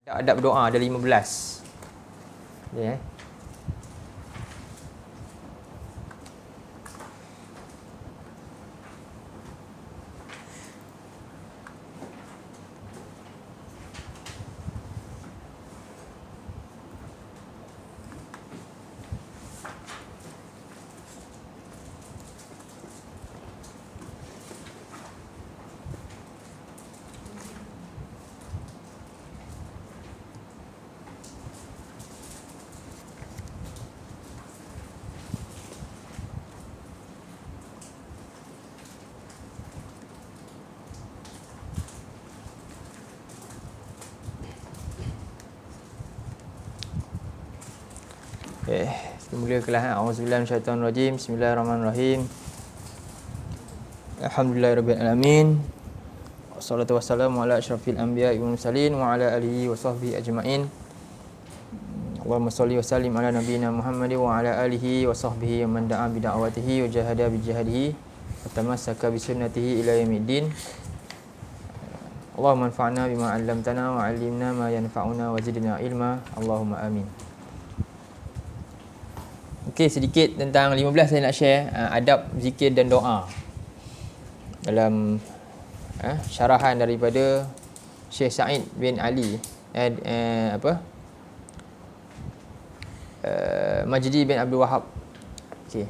Adab doa ada 15. Ya. Kita mulakanlah. Auzubillahi minasyaitonir rajim. Bismillahirrahmanirrahim. Alhamdulillahirabbil alamin. Wassalatu wassalamu ala asyrafil anbiya'i wal mursalin wa ala alihi wa sahbihi ajma'in. Allahumma shalli wa sallim ala nabiyyina Muhammad wa ala alihi wa sahbihi wa man da'a bi da'watihi wa jahada bi jihadihi wa tamassaka bi sunnatihi ila yaumiddin. Allahumma anfa'na bima 'allamtana wa 'allimna ma yanfa'una wa zidna ilma. Allahumma amin. Okey, sedikit tentang 15 saya nak share adab zikir dan doa dalam syarahan daripada Syekh Sa'id bin Ali Majdi bin Abdul Wahab. Okey.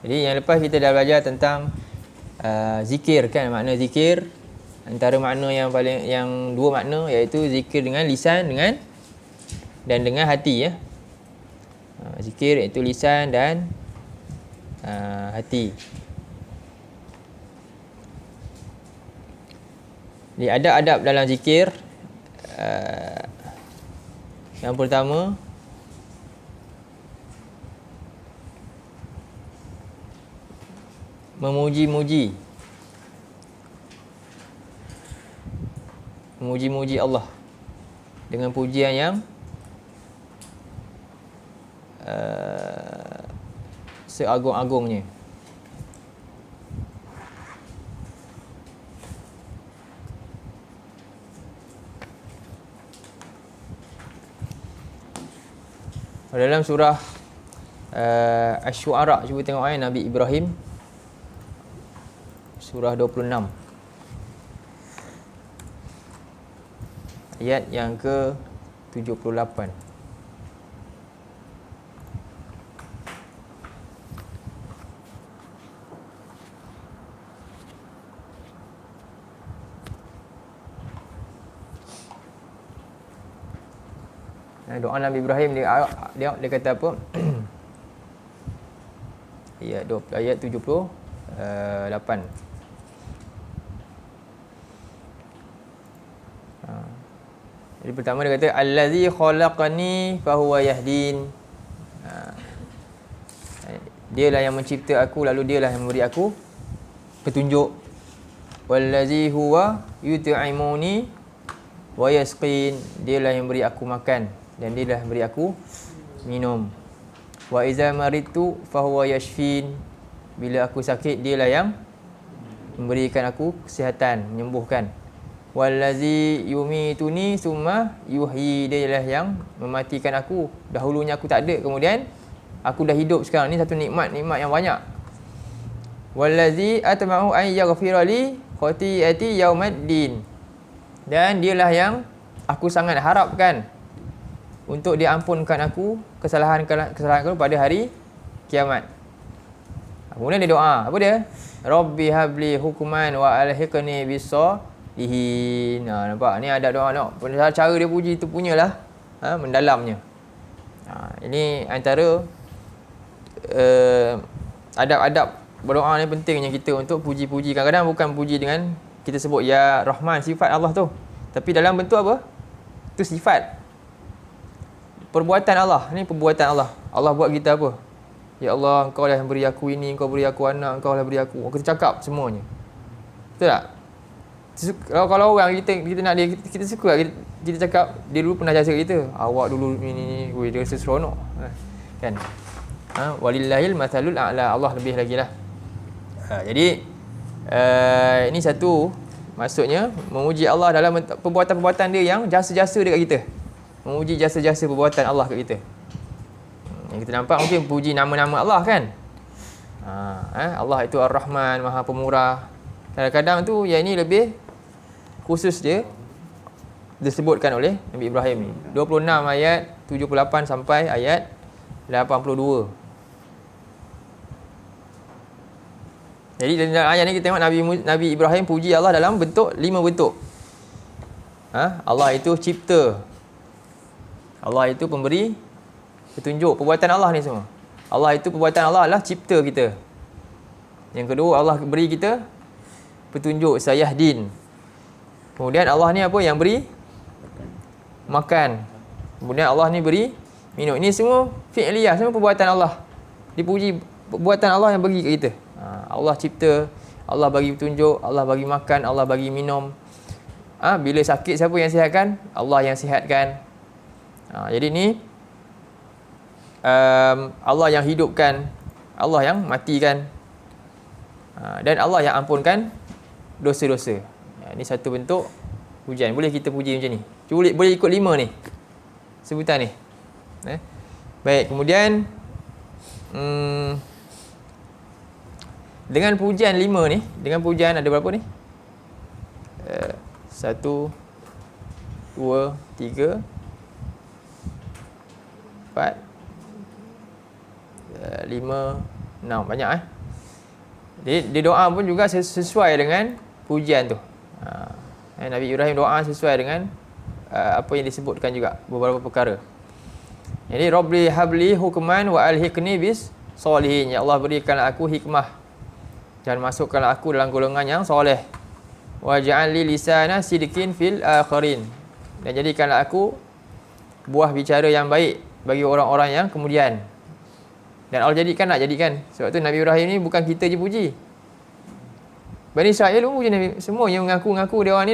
Jadi yang lepas kita dah belajar tentang zikir kan, makna zikir. Antara makna yang dua makna, iaitu zikir dengan lisan dan dengan hati ya. Zikir iaitu lisan dan hati. Jadi adab-adab dalam zikir, yang pertama, memuji-muji Allah dengan pujian yang seagung-agungnya. Dalam surah Asy-Syu'ara, cuba tengok Nabi Ibrahim, surah 26, ayat yang ke-78. Doa Nabi Ibrahim, dia kata apa? ayat 78. Jadi pertama dia kata allazi khalaqani fahuwa yahdin. Dialah yang mencipta aku, lalu dialah yang memberi aku petunjuk. Wallazi huwa yut'imuni wa yasqin. Dialah yang beri aku makan dan dialah yang beri aku minum. Wa iza maridtu fahuwa yashfin. Bila aku sakit, dialah yang memberikan aku kesihatan, menyembuhkan. Wallazi yumituni summa yuhyi. Dialah yang mematikan aku. Dahulunya aku tak ada, kemudian aku dah hidup sekarang. Ni satu nikmat yang banyak. Wallazi atma'u an yaghfira li khati'ati yaumiddin. Dan dialah yang aku sangat harapkan untuk diampunkan aku kesalahan aku pada hari kiamat. Kemudian dia doa. Apa dia? Rabbi habli hukman wa alhiqni bis-shalihin. Nampak? Ni ada doa nak. Cara dia puji tu punyalah mendalamnya. Ini antara adab-adab berdoa ni pentingnya kita untuk puji-puji. Kadang-kadang bukan puji dengan kita sebut ya Rahman, sifat Allah tu, tapi dalam bentuk apa? Tu sifat. Perbuatan Allah. Ni perbuatan Allah. Allah buat kita apa? Ya Allah, Engkau lah yang beri aku ini, Engkau beri aku anak, Engkau lah beri aku. Kita cakap semuanya. Betul tak? Kalau orang kita nak dia, kita suka kita cakap dia dulu pernah jasa kita. Awak dulu ni dia rasa seronok. Kan? Walillahil mathalul a'la. Allah lebih lagi lah. Jadi ini satu, maksudnya memuji Allah dalam perbuatan-perbuatan dia yang jasa-jasa dekat kita. Memuji jasa-jasa perbuatan Allah kat kita. Yang kita nampak mungkin puji nama-nama Allah kan. Allah itu Ar-Rahman, Maha Pemurah. Kadang-kadang tu yang ini lebih khusus dia disebutkan oleh Nabi Ibrahim ni. 26 ayat 78 sampai ayat 82. Jadi dalam ayat ni kita tengok Nabi Ibrahim puji Allah dalam bentuk 5 bentuk. Allah itu cipta. Allah itu pemberi petunjuk. Perbuatan Allah ni semua. Allah itu perbuatan Allah adalah cipta kita. Yang kedua, Allah beri kita petunjuk, sayahdin. Kemudian Allah ni apa? Yang beri makan. Kemudian Allah ni beri minum. Ini semua fi'liyah, semua perbuatan Allah. Dipuji perbuatan Allah yang bagi kat kita. Allah cipta, Allah bagi petunjuk, Allah bagi makan, Allah bagi minum. Bila sakit, siapa yang sihatkan? Allah yang sihatkan. Jadi ni Allah yang hidupkan, Allah yang matikan, dan Allah yang ampunkan dosa-dosa. Ini satu bentuk pujian. Boleh kita puji macam ni. Boleh ikut 5 ni sebutan ni. Baik, kemudian dengan pujian 5 ni, dengan pujian ada berapa ni? 1 2 3 4 5 6, banyak Dia doa pun juga sesuai dengan pujian tu. Nabi Ibrahim doa sesuai dengan apa yang disebutkan juga, beberapa perkara. Jadi Rabbi habli hukman wa alhiqni bis solihin. Ya Allah, berikanlah aku hikmah dan masukkanlah aku dalam golongan yang soleh. Wa ja'alli lisana sidqin fil akhirin. Dan jadikanlah aku buah bicara yang baik bagi orang-orang yang kemudian. Dan Allah nak jadikan. Sebab tu Nabi Ibrahim ni bukan kita je puji. Bani Israel pun puji Nabi. Semua yang mengaku-ngaku dia orang ni,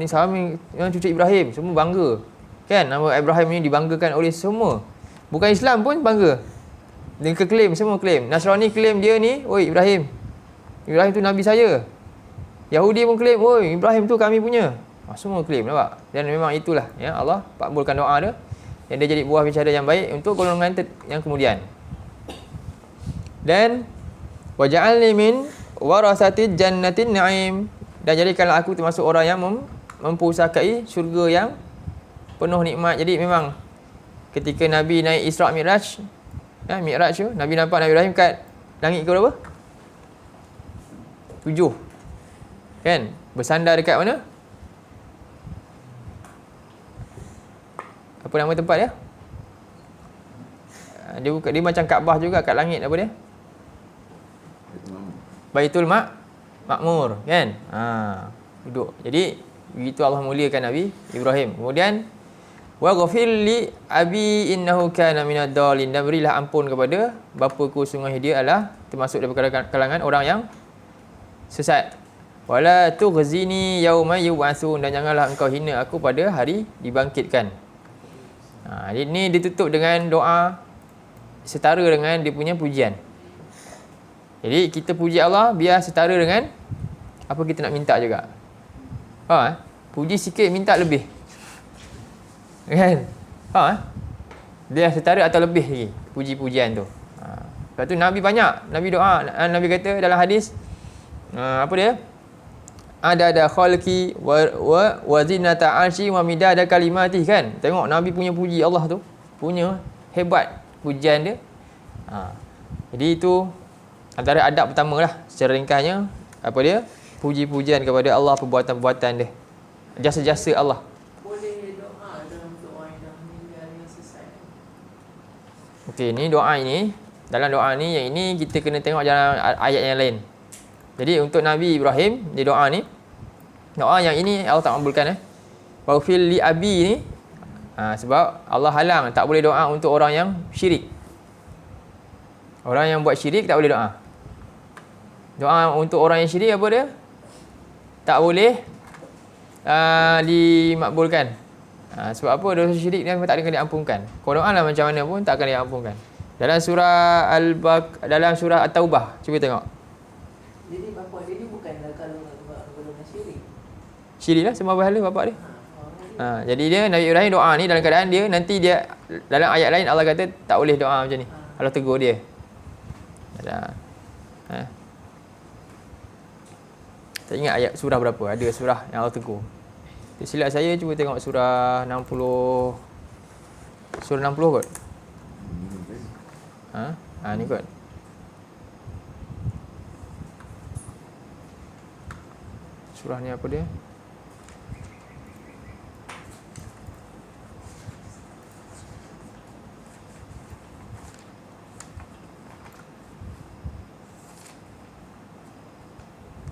ni sama yang cucu Ibrahim. Semua bangga. Kan? Nama Ibrahim ni dibanggakan oleh semua. Bukan Islam pun bangga. Dia klaim, semua klaim. Nasrani klaim dia ni, oi Ibrahim. Ibrahim tu Nabi saya. Yahudi pun klaim, oi Ibrahim tu kami punya. Semua klaim, nampak? Dan memang itulah, ya, Allah pakbulkan doa dia. Yang dia jadi buah bicara yang baik untuk golongan yang kemudian. Dan waja'alni min warasatid jannatin na'im. Dan jadikanlah aku termasuk orang yang mempusakai syurga yang penuh nikmat. Jadi memang ketika Nabi naik Isra' Mi'raj, Mi'raj tu, Nabi nampak Nabi Ibrahim kat langit ke berapa? 7. Kan? Bersandar dekat mana? Apa nama tempat dia? Dia macam Kaabah juga kat langit, apa dia? Baitul Makmur, kan? Duduk. Jadi begitu Allah muliakan Nabi Ibrahim. Kemudian wa ghafir li abi innahu kana minad dalin. Dan berilah ampun kepada bapaku, sungguh dia adalah termasuk daripada kalangan orang yang sesat. Wala tughzini yauma yub'atsun. Dan janganlah engkau hina aku pada hari dibangkitkan. Ini ditutup dengan doa setara dengan dia punya pujian. Jadi kita puji Allah biar setara dengan apa kita nak minta juga. Puji sikit minta lebih. Kan? Dia setara atau lebih lagi puji-pujian tu. Lepas tu Nabi banyak, Nabi doa, Nabi kata dalam hadis apa dia? Ada khalqi wa zinata arsy wa midada kalimati, kan? Tengok Nabi punya puji Allah tu, punya hebat pujian dia. Jadi itu antara adab pertama lah, secara ringkasnya, apa dia? Puji-pujian kepada Allah, perbuatan-perbuatan dia, jasa-jasa Allah. Boleh doa dalam doa yang meninggal yang sesat. Okey, ni doa ini, dalam doa ni, yang ini kita kena tengok dalam ayat yang lain. Jadi untuk Nabi Ibrahim, dia doa ni, doa yang ini Allah tak makbulkan. Waghfir li abi ni, sebab Allah halang, tak boleh doa untuk orang yang syirik. Orang yang buat syirik tak boleh doa. Doa untuk orang yang syirik apa dia? tak boleh dimakbulkan. Sebab apa? Dosa syirik dia tak akan diampunkan. Kau doa lah macam mana pun tak akan diampunkan. Dalam surah dalam surah At-Taubah, cuba tengok. Jadi bapak dia bukanlah kalau golongan syirik. Syirik lah, sembah berhala bapak dia. Jadi dia Nabi Ibrahim doa ni dalam keadaan dia nanti dia dalam ayat lain Allah kata tak boleh doa macam ni. Allah tegur dia. Tak ingat ayat surah berapa. Ada surah yang Allah tegur. Silap saya cuba tengok surah 60. Surah 60 kot. Ni kot. Surah ni apa dia?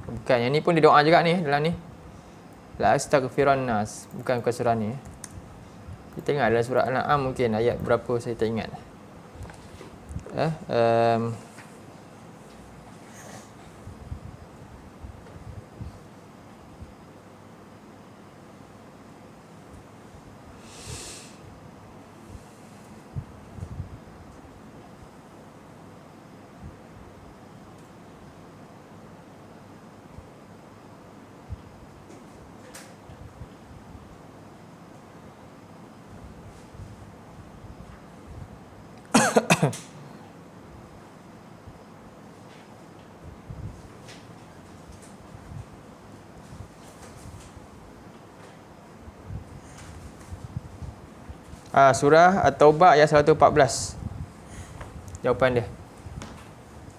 Bukan, yang ni pun dia doa juga ni dalam ni. La astaghfirannas, bukan surah ni. Kita ingat dalam surah Al-An'am mungkin ayat berapa saya tak ingat. Surah At-Taubah ayat 114. Jawapan dia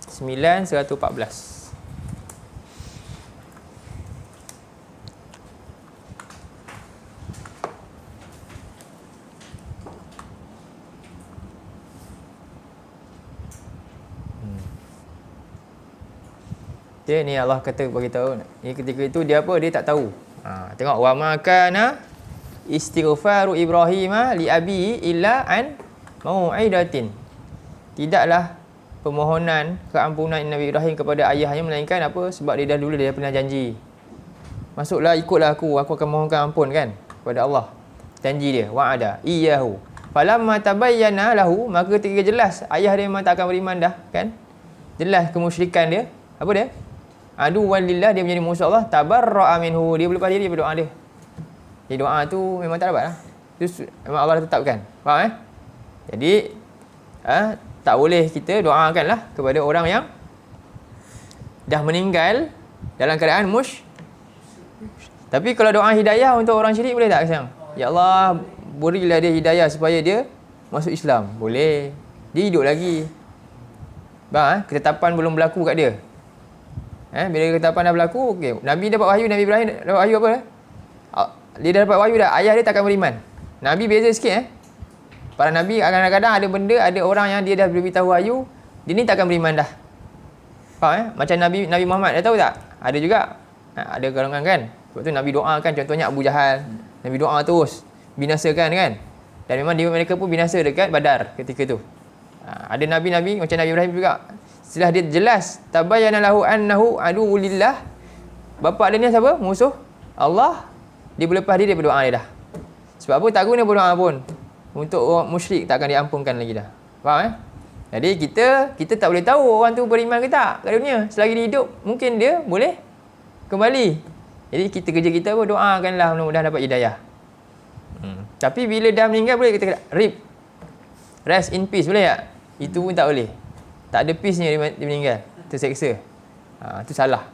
9:114. Dia ni Allah kata beritahu ni ketika itu dia apa? Dia tak tahu. Tengok wa ma kana istighfaru Ibrahim li abihi illa an mau'idatin. Tidaklah permohonan keampunan Nabi Ibrahim kepada ayahnya melainkan apa? Sebab dia dah dulu dia pernah janji. Masuklah ikutlah aku akan mohonkan ampun kan kepada Allah. Janji dia wa'ada iyyahu. Falamma tabayyana lahu, maka ketika jelas ayah dia memang tak akan beriman dah kan? Jelas kemusyrikan dia. Apa dia? Adu walillah, dia menjadi musuh Allah. Tabarra'a minhu, dia berlepas diri daripada doa dia. Jadi doa tu memang tak dapat lah. Itu memang Allah dah tetapkan. Faham Jadi tak boleh kita doakanlah kepada orang yang dah meninggal dalam keadaan Tapi kalau doa hidayah untuk orang syirik boleh tak sayang? Ya Allah, berilah dia hidayah supaya dia masuk Islam. Boleh. Dia hidup lagi. Faham Ketetapan belum berlaku kat dia. Bila ketetapan dah berlaku, okey. Nabi dapat wahyu, Nabi Ibrahim dapat wahyu apa? Dia dah dapat wahyu dah, ayah dia takkan beriman. Nabi beza sikit Para Nabi kadang-kadang ada benda, ada orang yang dia dah beritahu wahyu, dia ni takkan beriman dah. Faham Macam Nabi Muhammad, dah tahu tak? Ada juga. Ada golongan kan? Sebab tu Nabi doakan, contohnya Abu Jahal. Nabi doa terus, binasakan kan? Dan memang mereka pun binasa dekat Badar ketika tu. Ada Nabi-Nabi macam Nabi Ibrahim juga. Setelah dia jelas, tabayyana lahu annahu aduwwulillah. Bapa dia ni siapa? Musuh Allah. Dia berlepas diri daripada doa dia dah. Sebab apa? Tak guna berdoa pun. Untuk orang musyrik tak akan diampunkan lagi dah. Faham Jadi kita tak boleh tahu orang tu beriman ke tak kat dunia. Selagi dia hidup, mungkin dia boleh kembali. Jadi kerja kita pun doakanlah mudah-mudahan dapat hidayah. Tapi bila dah meninggal boleh kita rip. Rest in peace boleh tak? Itu pun tak boleh. Tak ada peace-nya dia meninggal. Terseksa. Itu salah.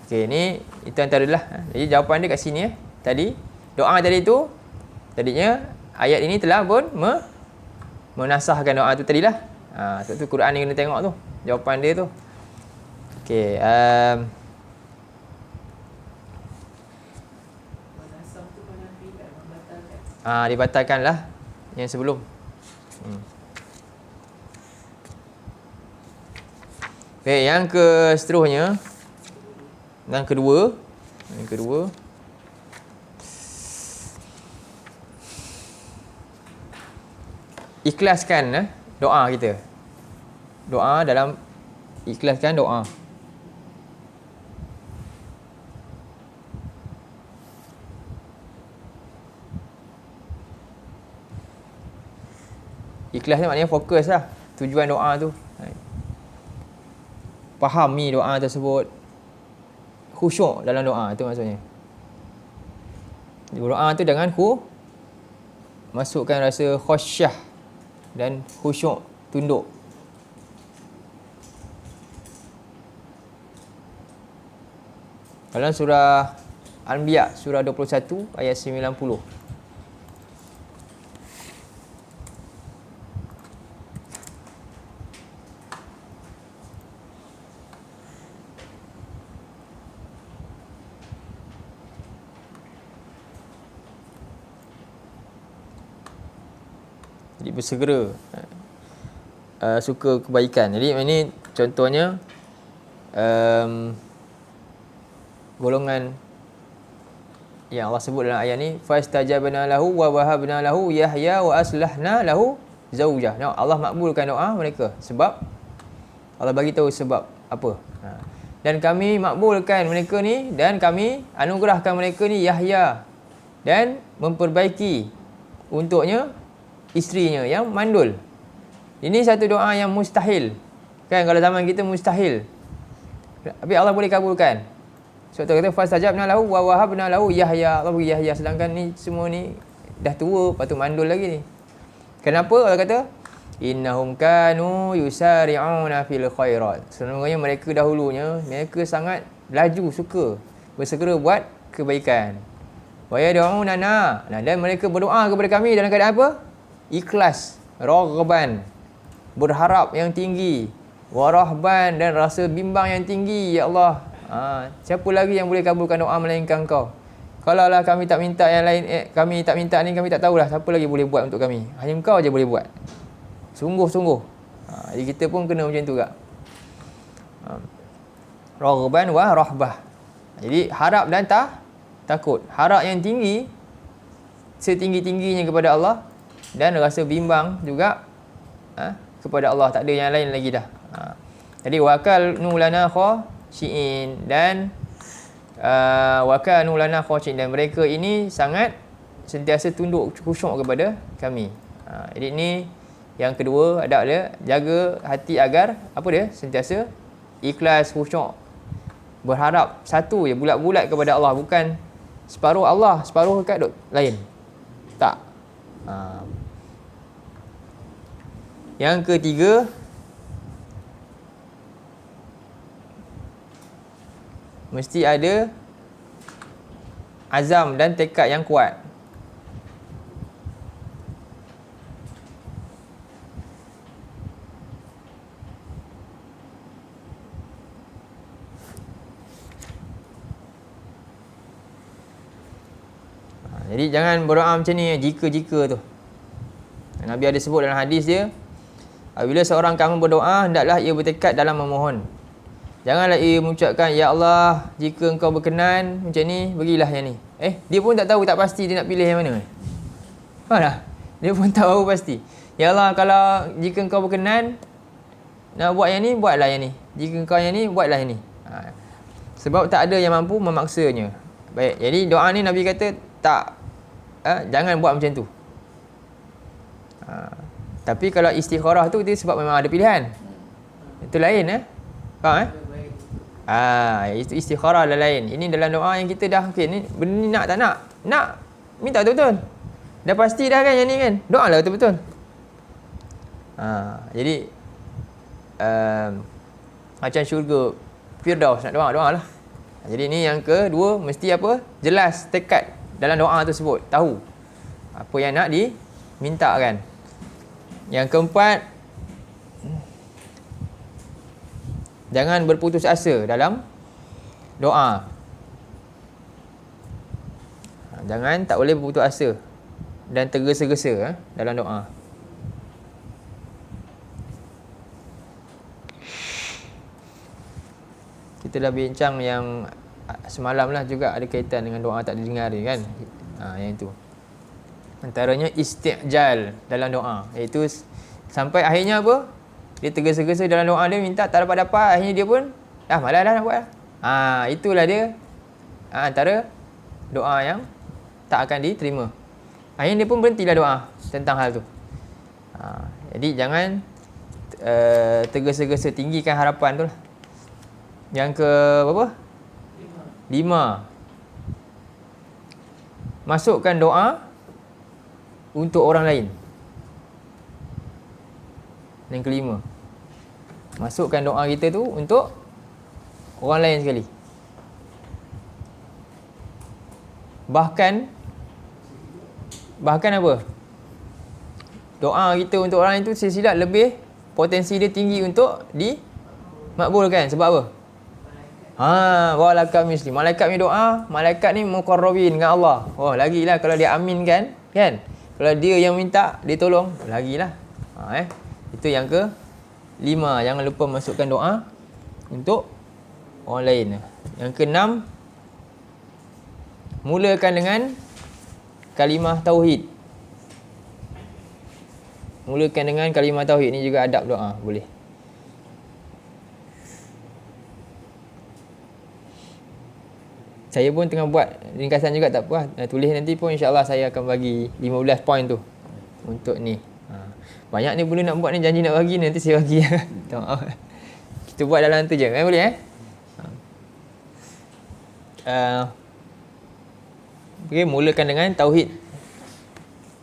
Okey, ni itu antara lah. Jadi jawapan dia kat sini Tadi doa tadi tu tadinya ayat ini telah pun menasahkan doa tu tadilah. Sebab tu Quran ni kena tengok tu. Jawapan dia tu. Okey, dibatalkan lah yang sebelum. Baik, yang seterusnya. Yang kedua. Ikhlaskan doa kita. Doa dalam ikhlaskan doa. Ikhlas ni maknanya fokus lah tujuan doa tu. Fahami doa tersebut. Khusyuk dalam doa tu maksudnya. Doa tu dengan masukkan rasa khasyah dan khusyuk, tunduk. Dalam surah Al-Anbiya, surah 21 ayat 90. Jadi bersegera suka kebaikan. Jadi ini contohnya golongan yang Allah sebut dalam ayat ni, fastajabna lahu wa wahabna lahu Yahya wa aslahna lahu zaujah. Nah, Allah makbulkan doa mereka sebab Allah bagi tahu sebab apa. Dan kami makbulkan mereka ni dan kami anugerahkan mereka ni Yahya dan memperbaiki untuknya isterinya yang mandul. Ini satu doa yang mustahil. Kan kalau zaman kita mustahil. Tapi Allah boleh kabulkan. Sebab tu kata fastajabna lahu wa wahabna lahu Yahya. Allah bagi Yahya, sedangkan ni semua ni dah tua, patut mandul lagi ni. Kenapa? Allah kata innahum kanu yusari'una fil khairat. Sebenarnya mereka dahulunya mereka sangat laju, suka bersegera buat kebaikan. Wa yad'unana. Nah, dan mereka berdoa kepada kami dalam keadaan apa? Ikhlas, raghban, berharap yang tinggi, warahban, dan rasa bimbang yang tinggi. Ya Allah, siapa lagi yang boleh kabulkan doa melainkan Kau? Kalau lah kami tak minta yang lain, kami tak minta ni, kami tak tahulah siapa lagi boleh buat untuk kami. Hanya Kau je boleh buat. Sungguh-sungguh. Jadi kita pun kena macam tu juga. Raghban wa rahbah. Jadi harap dan takut. Harap yang tinggi, setinggi-tingginya kepada Allah, dan rasa bimbang juga kepada Allah. Tak ada yang lain lagi dah. Jadi wakalnu lana khashiin, dan wakalnu lana khashiin, dan mereka ini sangat sentiasa tunduk khusyuk kepada kami. Jadi ini yang kedua, adab dia jaga hati agar apa dia? Sentiasa ikhlas, khusyuk, berharap satu je, bulat-bulat kepada Allah, bukan separuh Allah, separuh kat lain. Tak. Yang ketiga, mesti ada azam dan tekad yang kuat. Jadi jangan berdoa macam ni jika-jika tu. Nabi ada sebut dalam hadis dia, apabila seorang kamu berdoa, hendaklah ia bertekad dalam memohon. Janganlah ia mengucapkan, Ya Allah, jika Engkau berkenan macam ni, berilah yang ni. Dia pun tak tahu, tak pasti dia nak pilih yang mana. Faham tak? Dia pun tak tahu pasti. Ya Allah, kalau jika Engkau berkenan nak buat yang ni, buatlah yang ni. Jika Engkau yang ni, buatlah yang ni. Sebab tak ada yang mampu memaksanya. Baik, jadi doa ni Nabi kata tak, jangan buat macam tu. Tapi kalau istikharah tu dia sebab memang ada pilihan. Itu lain faham itu istikharah dah lain. Ini dalam doa yang kita dah okey ni benda ni nak tak nak? Nak, minta betul-betul. Dah pasti dah kan yang ni kan. Doalah betul-betul. Jadi macam syurga Firdaus nak doalah. Jadi ni yang kedua, mesti apa? Jelas tekad dalam doa tersebut, tahu apa yang nak dimintakan. Yang keempat, jangan berputus asa dalam doa. Jangan, tak boleh berputus asa dan tergesa-gesa dalam doa. Kita dah bincang yang semalam lah, juga ada kaitan dengan doa tak didengar kan. Yang itu antaranya isti'jal dalam doa, iaitu sampai akhirnya apa, dia tergesa-gesa dalam doa, dia minta tak dapat-dapat, akhirnya dia pun malas dah nak buat. Itulah dia antara doa yang tak akan diterima. Akhirnya dia pun berhentilah doa tentang hal tu. Jadi jangan tergesa-gesa, tinggikan harapan tu lah. Yang ke berapa? 5. Masukkan doa untuk orang lain. Yang kelima, masukkan doa kita tu untuk orang lain sekali. Bahkan apa? Doa kita untuk orang lain tu silsilat lebih, potensi dia tinggi untuk dimakbulkan. Sebab apa? Walaka misli. Malaikat ni doa, malaikat ni muqarrabin dengan Allah. Oh, lagilah kalau dia aminkan, kan? Kalau dia yang minta, dia tolong, lagilah. Itu yang ke 5. Jangan lupa masukkan doa untuk orang lain. Yang ke 6, mulakan dengan kalimah tauhid. Mulakan dengan kalimah tauhid. Ni juga adab doa, boleh. Saya pun tengah buat ringkasan juga, tak apa. Tulis nanti pun insya-Allah saya akan bagi 15 poin tu untuk ni. Banyak ni benda nak buat ni, janji nak bagi, nanti saya bagi. Kita buat dalam tu je. Boleh Okay, mulakan dengan tauhid.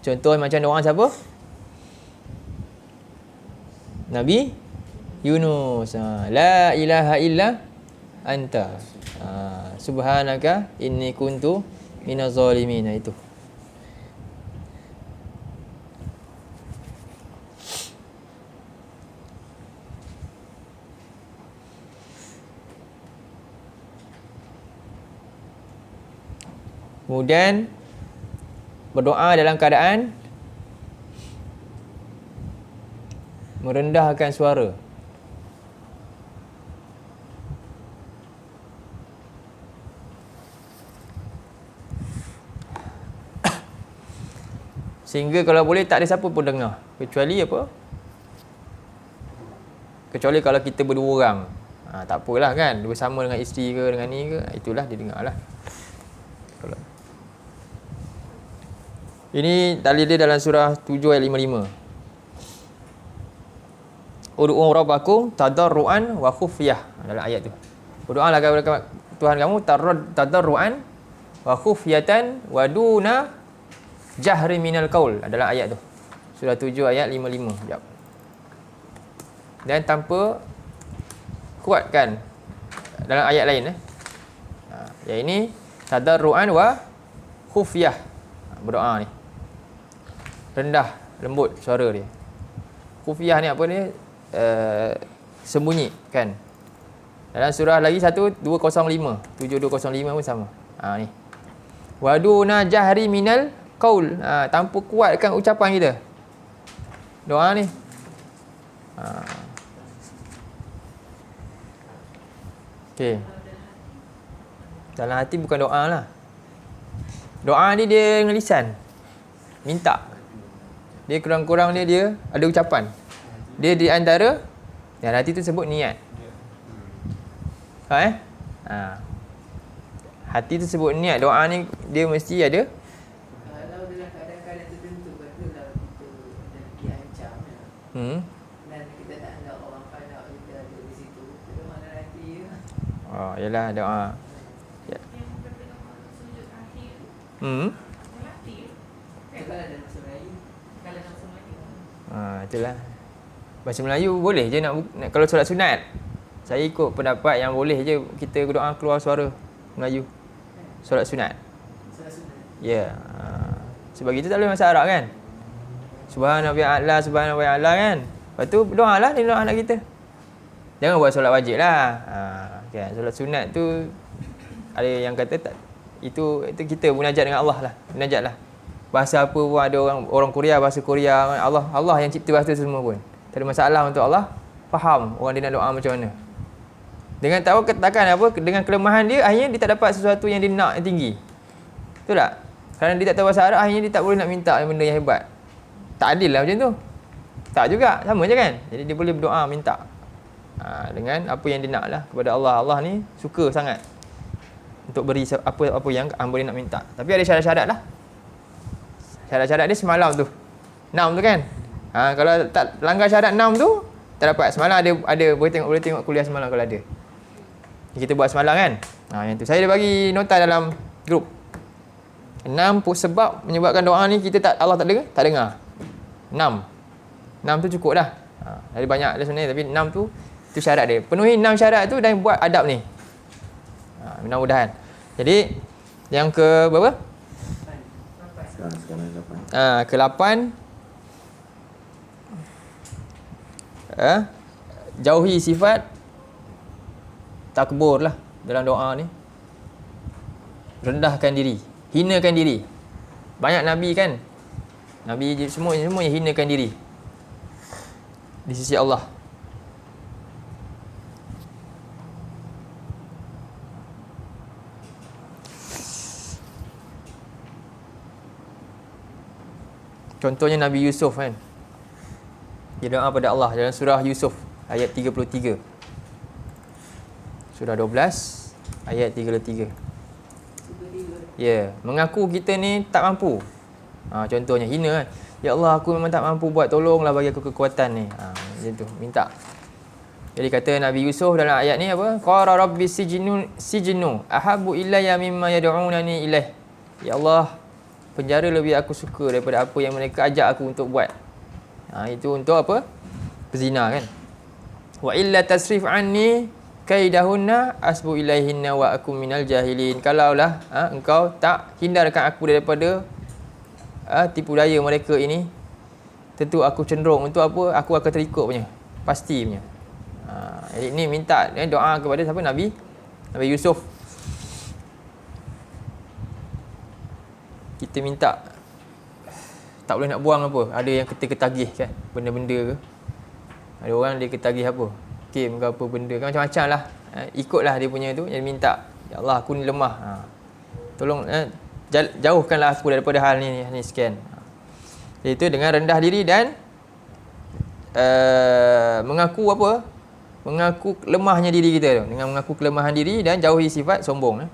Contoh macam doa siapa? Nabi Yunus. La ilaha illa anta. Subhanaka inni kuntu minaz zalimin. Itu. Kemudian berdoa dalam keadaan merendahkan suara. Sehingga kalau boleh tak ada siapa pun dengar. Kecuali apa? Kecuali kalau kita berdua orang. Tak apalah kan, bersama dengan isteri ke, dengan ni ke, itulah dia dengar lah. Kalau ini dalil dia dalam surah 7 ayat 55. Ud'u rabbakum tadarruan wa khufyah. Dalam ayat tu. Berdoalah kepada Tuhan kamu tadarruan wa khufyatan wa duna jahri minal qaul. Dalam ayat tu. Surah 7 ayat 55. Sekejap. Dan tanpa kuatkan dalam ayat lain. Yang ini tadarruan wa khufyah. Berdoa ni. Rendah, lembut suara dia. Khufyah ni apa ni? Sembunyi kan. Dalam surah lagi 1205 7205 pun sama. Ni. Waduna jahri minal qaul. Tanpa kuatkan ucapan kita. Doa ni. Okey. Dalam hati bukan doa lah. Doa ni dia dengan lisan. Minta. Dia kurang-kurang dia ada ucapan. Dia di antara yang hati tu sebut niat. Hati tu sebut niat. Doa ni dia mesti ada. Kalau dalam keadaan-keadaan tertentu, betullah kita diancam dan kita tak nak orang pandang kita ada di situ. Kita mana hati Yalah doa. Yang berkaitan sujud akhir. Hati. Kalau ada bahasa Melayu. Kalau nak Melayu. Itulah. Bahasa Melayu boleh je nak kalau solat sunat. Saya ikut pendapat yang boleh je kita doa keluar suara Melayu. Solat sunat. Ya. Sebab kita tak boleh bahasa Arab kan. Subhanallah kan. Lepas tu doalah ni doa anak kita. Jangan buat solat wajib lah. Kan, solat sunat tu ada yang kata tak, itu kita munajat dengan Allah lah. Munajat lah. Bahasa apa pun ada orang Korea bahasa Korea. Allah yang cipta bahasa tu semua pun. Tak ada masalah untuk Allah faham orang dia nak doa macam mana. Dengan tahu katakan apa, dengan kelemahan dia akhirnya dia tak dapat sesuatu yang dia nak yang tinggi. Betul tak? Kerana dia tak tahu bahasa Arab akhirnya dia tak boleh nak minta benda yang hebat. Tak adil lah macam tu. Tak juga, sama je kan. Jadi dia boleh berdoa minta dengan apa yang dia nak lah kepada Allah. Allah ni suka sangat untuk beri apa yang hamba dia nak minta. Tapi ada syarat-syarat lah. Syarat-syarat dia semalam tu 6 tu kan. Kalau tak langgar syarat 6 tu, tak dapat. Semalam ada boleh tengok kuliah semalam kalau ada. Kita buat semalam kan. Yang tu. Saya dah bagi nota dalam grup. 6 sebab menyebabkan doa ni Allah tak dengar. 6 tu cukup dah. Ada banyak dah sebenarnya, tapi 6 tu syarat dia. Penuhi 6 syarat tu dan buat adab ni. Mudah-mudahan. Jadi yang ke berapa? Sekarang 8. Ke-8. Jauhi sifat takbur lah dalam doa ni. Rendahkan diri, hinakan diri. Banyak nabi kan, nabi semuanya hinakan diri di sisi Allah. Contohnya Nabi Yusuf kan, dia doa pada Allah dalam surah Yusuf ayat 33. Surah 12 ayat 33. Ya, mengaku kita ni tak mampu. Contohnya hina kan. Ya Allah, aku memang tak mampu buat, tolonglah bagi aku kekuatan ni. Macam tu, minta. Jadi kata Nabi Yusuf dalam ayat ni apa? Qara rabbi sijnu ahabbu ilayya mimma yad'unani ilaih. Ya Allah, penjara lebih aku suka daripada apa yang mereka ajak aku untuk buat. Itu untuk apa? Berzina kan. Wa illa tasrif anni kaidahunna asbu ilaihinna wa akum minal jahilin. Kalaulah engkau tak hindarkan aku daripada tipu daya mereka ini, tentu aku cenderung untuk apa? Aku akan terikut punya. Pasti punya. Jadi ni minta doa kepada siapa? Nabi Yusuf. Kita minta tak boleh nak buang apa. Ada yang kita ketagih kan, benda-benda ke. Ada orang dia ketagih apa, game ke apa benda kan, macam-macam lah. Ikutlah dia punya tu. Dia minta, ya Allah aku ni lemah, tolong jauhkanlah aku daripada hal ni sekian. Itu dengan rendah diri dan mengaku apa, mengaku lemahnya diri kita tu. Dengan mengaku kelemahan diri dan jauhi sifat sombong.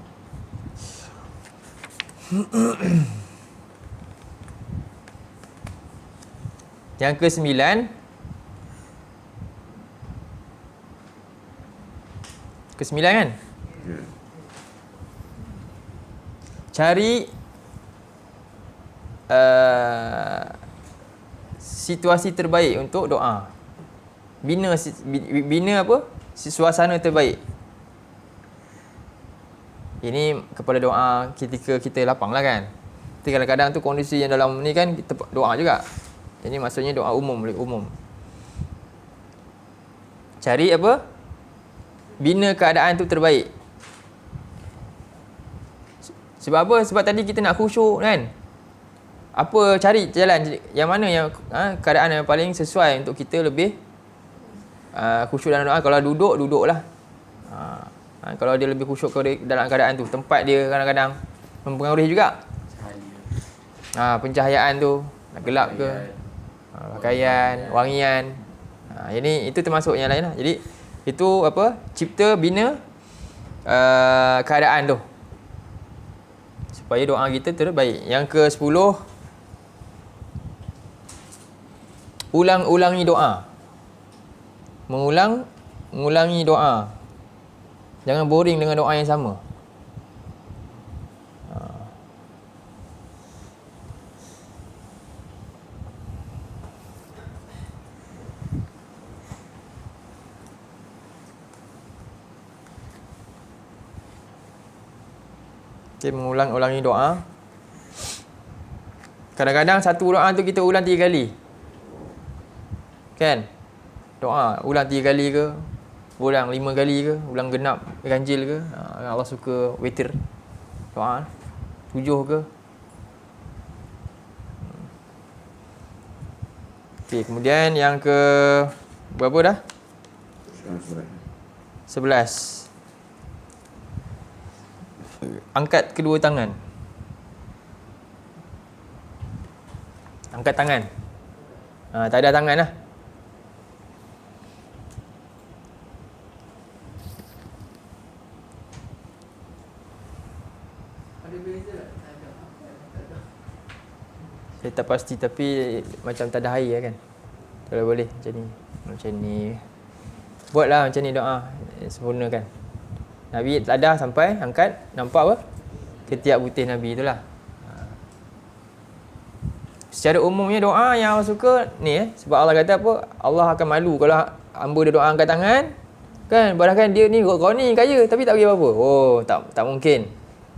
Yang ke-9, kan? Ya. Cari situasi terbaik untuk doa. Bina apa? Suasana terbaik. Ini kepada doa ketika kita lapang lah kan. Tapi kadang-kadang tu kondisi yang dalam ni kan kita doa juga. Jadi maksudnya doa umum. Cari apa? Bina keadaan tu terbaik. Sebab apa? Sebab tadi kita nak khusyuk kan. Apa, cari jalan yang mana yang keadaan yang paling sesuai untuk kita lebih khusyuk dalam doa. Kalau duduklah. Kalau dia lebih khusyuk dalam keadaan tu, tempat dia kadang-kadang mempengaruhi juga. Pencahayaan tu nak gelap ke, pakaian, wangian. Jadi itu termasuk yang lain lah. Jadi itu apa? Cipta bina keadaan tu supaya doa kita terbaik. Yang ke-10, ulang-ulangi doa. Mengulangi doa. Jangan boring dengan doa yang sama. Okay, mengulang-ulangi doa. Kadang-kadang satu doa tu kita ulang 3 kali. Kan? Doa ulang 3 kali ke, ulang 5 kali ke, ulang genap ganjil ke. Allah suka witir. Doa 7 ke. Okey, kemudian yang ke berapa dah? 11. Angkat kedua tangan. Angkat tangan. Tak ada tangan lah. Ada beza tak? Tak ada. Saya tak pasti, tapi macam tak ada air kan. Kalau boleh macam ni. Macam ni. Buatlah macam ni doa. Sempurnakan. Nabi ada sampai angkat. Nampak apa? Ketiak putih Nabi itulah. Secara umumnya doa yang Allah suka ni sebab Allah kata apa? Allah akan malu kalau hamba dia doa angkat tangan. Kan? Padahal dia ni kau ni kaya tapi tak bagi apa-apa. Oh, tak mungkin.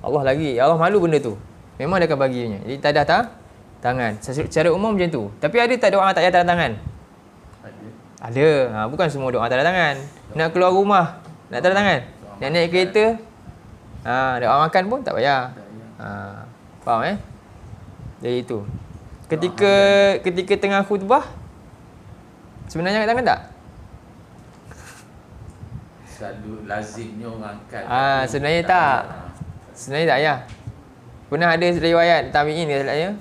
Allah lagi. Allah malu benda tu. Memang dia akan baginya. Jadi tak ada tangan. Secara umum macam tu. Tapi ada tak doa tak payah tanda tangan? Ada. Bukan semua doa tanda tangan. Nak keluar rumah, nak tanda tangan. Nak naik kereta, doa makan pun tak payah. Faham Jadi itu. Ketika tengah khutbah, sebenarnya angkat tangan tak? Selalu lazimnya orang angkat. Sebenarnya tak. Sebenarnya tak payah. Pernah ada riwayat tabi'in katanya,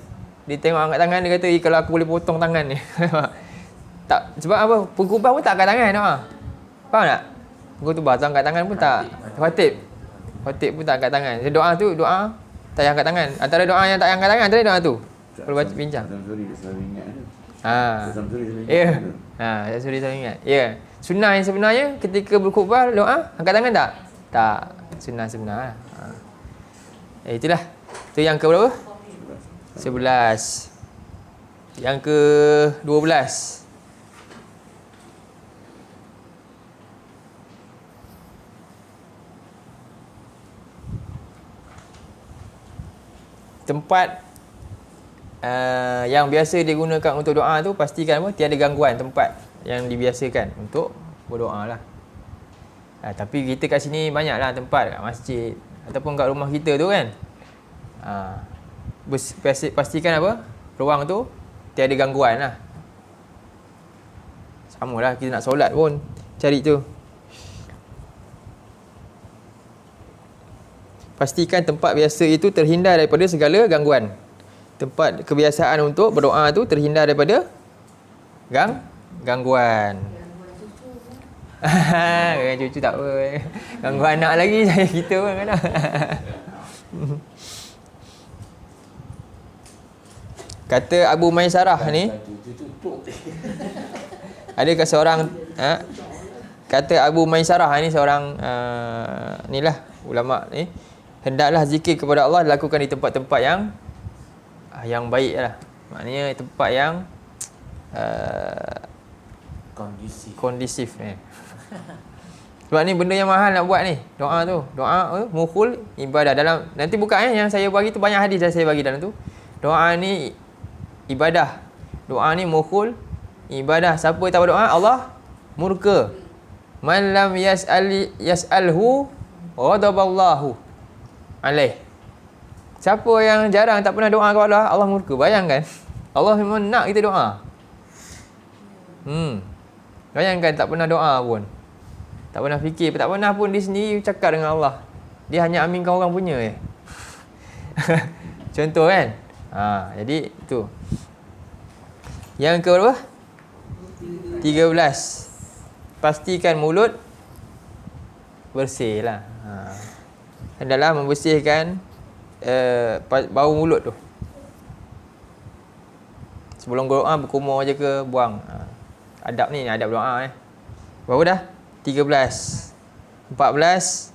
dia tengok angkat tangan, dia kata, kalau aku boleh potong tangan ni. Tak, sebab apa? Pengkhutbah pun tak angkat tangan doa. Faham tak? Pengkhutbah tu angkat tangan pun tak. Khatib pun tak angkat tangan. Jadi doa tu doa tak payah angkat tangan. Antara doa yang tak payah angkat tangan antara doa tu. Kalau baca bincang. Samsuri selalu ingat. Samsuri selalu ingat. Ya. Samsuri selalu ingat. Ya. Sunnah yang sebenarnya ketika berkhutbah doa angkat tangan tak? Tak. Sunnah. Itulah. Itu yang ke berapa? 11. Yang ke 12. Tempat yang biasa digunakan untuk doa tu pastikan apa? Tiada gangguan tempat yang dibiasakan untuk berdoa lah. Tapi kita kat sini banyaklah tempat kat masjid ataupun kat rumah kita tu kan. Pastikan apa? Ruang tu tiada gangguan lah. Sama lah kita nak solat pun cari tu. Pastikan tempat biasa itu terhindar daripada segala gangguan. Tempat kebiasaan untuk berdoa tu terhindar daripada gangguan. Gangguan cucu tak apa. Gangguan anak lagi saya kita pun kadang. Kata Abu Maisarah ni, adakah seorang kata Abu Maisarah ni seorang inilah ulama ni, hendaklah zikir kepada Allah dilakukan di tempat-tempat yang baik lah. Maknanya tempat yang kondisif ni. Sebab ni benda yang mahal nak buat ni. Doa tu. Doa mukhul ibadah. Dalam nanti buka yang saya bagi tu banyak hadis dah saya bagi dalam tu. Doa ni ibadah. Doa ni mukhul ibadah. Siapa tak berdoa Allah murka. Man lam yas'alhu ghadaballahu alaih. Siapa yang jarang tak pernah doa kepada Allah, Allah murka. Bayangkan. Allah memang nak kita doa. Bayangkan tak pernah doa pun. Tak pernah fikir, tak pernah pun dia sendiri cakap dengan Allah. Dia hanya aminkan orang punya je. Contoh kan? Jadi tu. Yang ke berapa? 13. Pastikan mulut bersih lah. Hendaklah membersihkan bau mulut tu. Sebelum berdoa berkumur je ke buang. Adab ni, adab doa Berapa dah? 13. 14.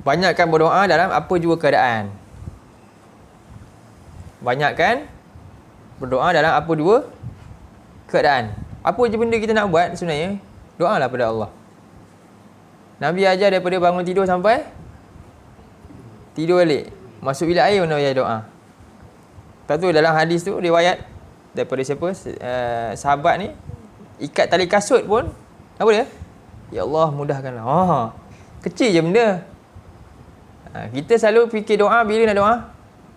Banyakkan berdoa dalam apa jua keadaan. Banyakkan berdoa dalam apa jua keadaan. Apa je benda kita nak buat sebenarnya, doalah pada Allah. Nabi ajar daripada bangun tidur sampai tidur balik. Masuk bilik air pun Nabi ajar doa. Lepas tu dalam hadis tu riwayat daripada siapa? Sahabat ni ikat tali kasut pun apa dia? Ya Allah mudahkanlah. Kecil je benda. Kita selalu fikir doa bila nak doa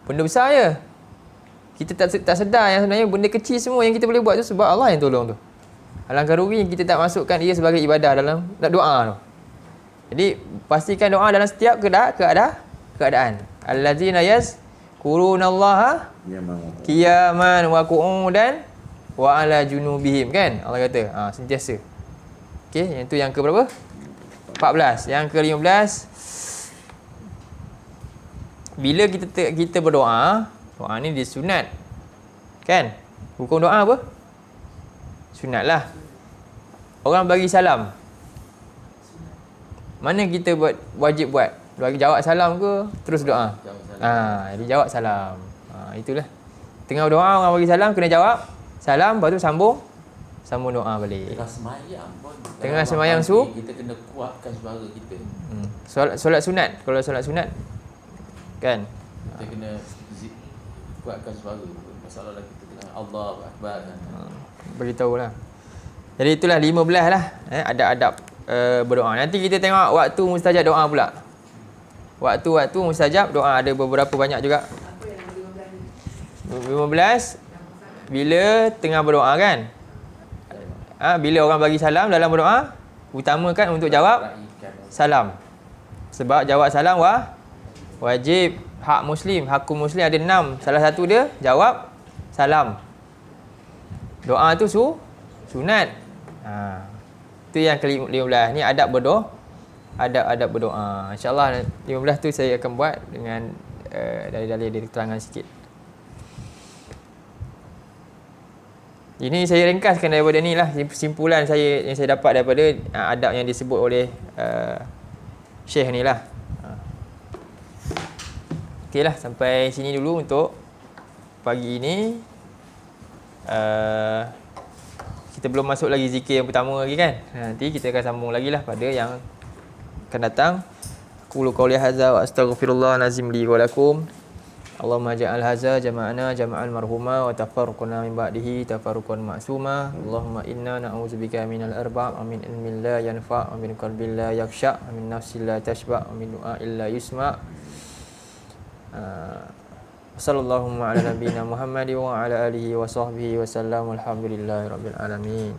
benda besar je. Kita tak sedar yang sebenarnya benda kecil semua yang kita boleh buat tu sebab Allah yang tolong tu. Alangkah rugi kita tak masukkan ia sebagai ibadah dalam doa tu. Jadi pastikan doa dalam setiap keadaan. Allazina yazkurunallaha qiyaman wa qu'udan wa ala junubihim kan Allah kata. Sentiasa. Okey, yang tu yang ke berapa? 14. Yang ke 15, bila kita berdoa, doa ni dia sunat. Kan? Hukum doa apa? Sunat lah. Orang bagi salam, mana kita wajib buat? Bagi jawab salam ke terus doa? Jadi jawab salam. Itulah. Tengah doa orang bagi salam kena jawab salam, lepas tu sambung doa balik. Tengah semayang pun. Tengah semayang kita kena kuatkan suara kita. Solat sunat. Kalau solat sunat kan Kita kena kuatkan suara. Masalahlah kita tengah Allahu Akbar kan. Beritahulah. Jadi itulah 15 lah adab-adab berdoa. Nanti kita tengok waktu mustajab doa pula. Waktu mustajab doa ada beberapa banyak juga. Apa yang 15 15 bila tengah berdoa kan. Bila orang bagi salam dalam berdoa, utamakan untuk jawab salam. Sebab jawab salam wajib, hak muslim, hakul muslim ada 6. Salah satu dia jawab salam. Doa tu sunat. Tu yang ke-15. Ni adab berdoa. Adab berdoa. InsyaAllah 15 tu saya akan buat dengan dalil-dalil dari keterangan sikit. Ini saya ringkaskan daripada ni lah simpulan saya yang saya dapat daripada adab yang disebut oleh Syekh ni lah. Okey lah, sampai sini dulu untuk pagi ini. Kita belum masuk lagi zikir yang pertama lagi kan. Nanti kita akan sambung lagi lah pada yang akan datang. Qulu qawli hadza wa astaghfirullah nazim li wa lakum. Allahumma ja'al hadza jama'ana jama'al marhuma wa tafarruqna min ba'dihi tafarruqan ma'suma. Allahumma inna na'udzubika minal arba' wa min ilmin la yanfa' wa min qalbin la yakhsha' wa min nafsin la tashba' wa min du'a'in la yusma'. Sallallahu ala nabiyyina Muhammad wa ala alihi wa sahbihi wa sallam. Alhamdulillahirabbil alamin.